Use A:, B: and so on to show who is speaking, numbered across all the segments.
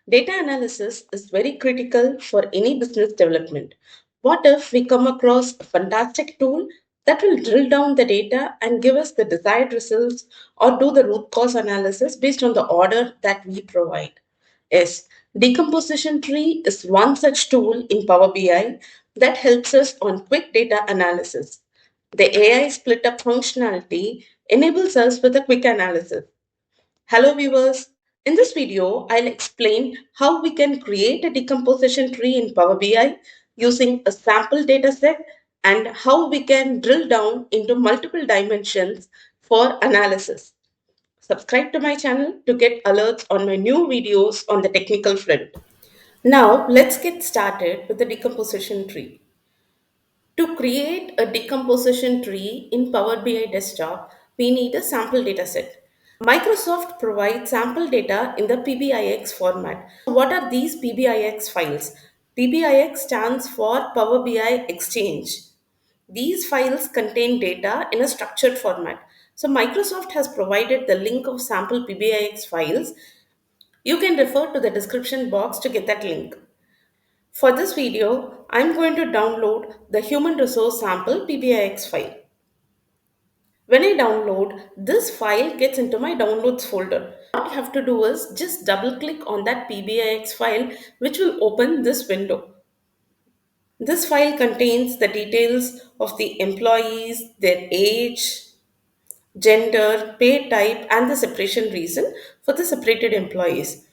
A: Data analysis is very critical for any business development. What if we come across a fantastic tool that will drill down the data and give us the desired results or do the root cause analysis based on the order that we provide? Yes, decomposition tree is one such tool in Power BI that helps us on quick data analysis. The AI split up functionality enables us with a quick analysis. Hello viewers, in this video I'll explain how we can create a decomposition tree in Power BI using a sample dataset and how we can drill down into multiple dimensions for analysis. Subscribe to my channel to get alerts on my new videos on the technical front. Now let's get started with the decomposition tree. To create a decomposition tree in Power BI Desktop, we need a sample dataset. Microsoft provides sample data in the PBIX format. What are these PBIX files? PBIX stands for Power BI Exchange. These files contain data in a structured format. So Microsoft has provided the link of sample PBIX files. You can refer to the description box to get that link. For this video, I'm going to download the human resource sample PBIX file. When I download, this file gets into my downloads folder. What you have to do is just double click on that PBIX file, which will open this window. This file contains the details of the employees, their age, gender, pay type, and the separation reason for the separated employees.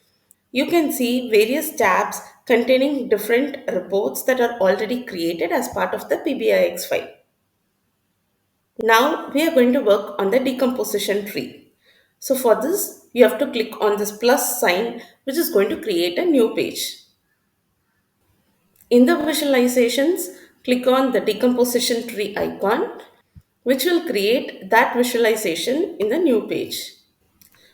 A: You can see various tabs containing different reports that are already created as part of the PBIX file. Now we are going to work on the decomposition tree. So for this, you have to click on this plus sign, which is going to create a new page. In the visualizations, click on the decomposition tree icon, which will create that visualization in the new page.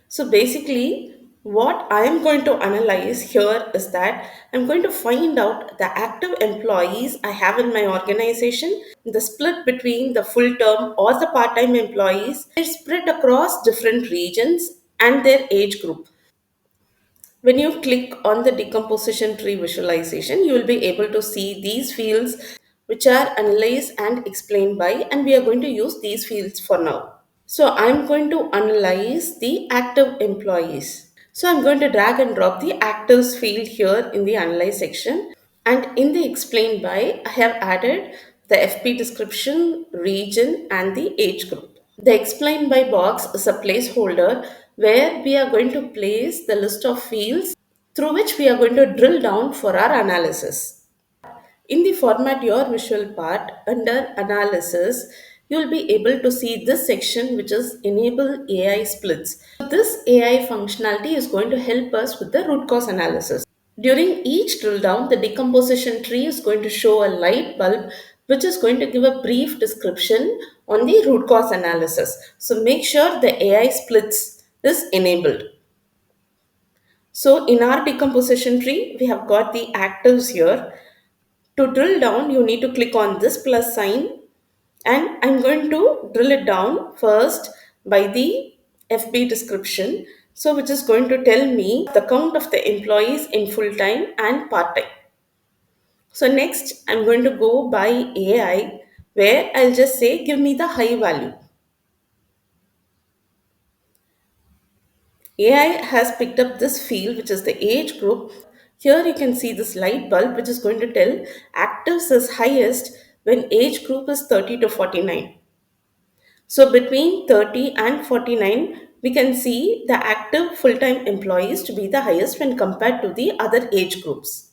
A: So basically, what I am going to analyze here is that I'm going to find out the active employees I have in my organization, the split between the full term or the part time employees, they're spread across different regions and their age group. When you click on the decomposition tree visualization, you will be able to see these fields which are analyzed and explained by, and we are going to use these fields for now. So I'm going to analyze the active employees. So I'm going to drag and drop the actives field here in the analyze section. And in the explain by, I have added the FP description, region, and the age group. The explain by box is a placeholder where we are going to place the list of fields through which we are going to drill down for our analysis. In the format your visual part under analysis, you will be able to see this section which is enable AI splits. This AI functionality is going to help us with the root cause analysis. During each drill down, the decomposition tree is going to show a light bulb which is going to give a brief description on the root cause analysis. So make sure the AI splits is enabled. So in our decomposition tree, we have got the actives here. To drill down, you need to click on this plus sign, and I'm going to drill it down first by the FB description. So which is going to tell me the count of the employees in full time and part time. So next I'm going to go by AI where I'll just say give me the high value. AI has picked up this field which is the age group. Here you can see this light bulb which is going to tell actives is highest when age group is 30 to 49. So between 30 and 49, we can see the active full-time employees to be the highest when compared to the other age groups.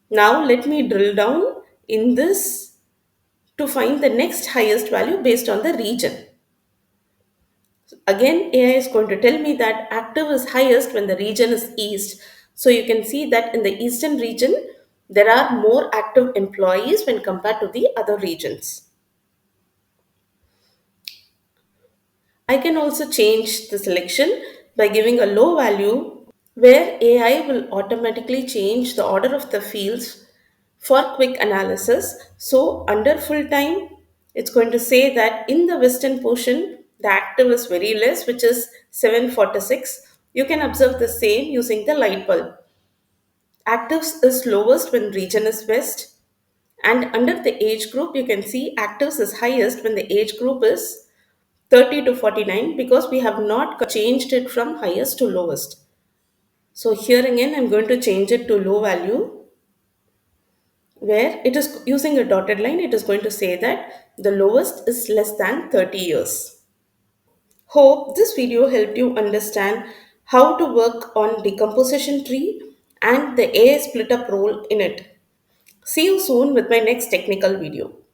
A: Now let me drill down in this to find the next highest value based on the region. Again, AI is going to tell me that active is highest when the region is east. So you can see that in the eastern region, there are more active employees when compared to the other regions. I can also change the selection by giving a low value where AI will automatically change the order of the fields for quick analysis. So under full time, it's going to say that in the western portion, the active is very less, which is 746. You can observe the same using the light bulb. Actives is lowest when region is west. And under the age group, you can see actives is highest when the age group is 30 to 49 because we have not changed it from highest to lowest. So here again, I'm going to change it to low value where it is using a dotted line. It is going to say that the lowest is less than 30 years. Hope this video helped you understand how to work on decomposition tree and the AI split up role in it. See you soon with my next technical video.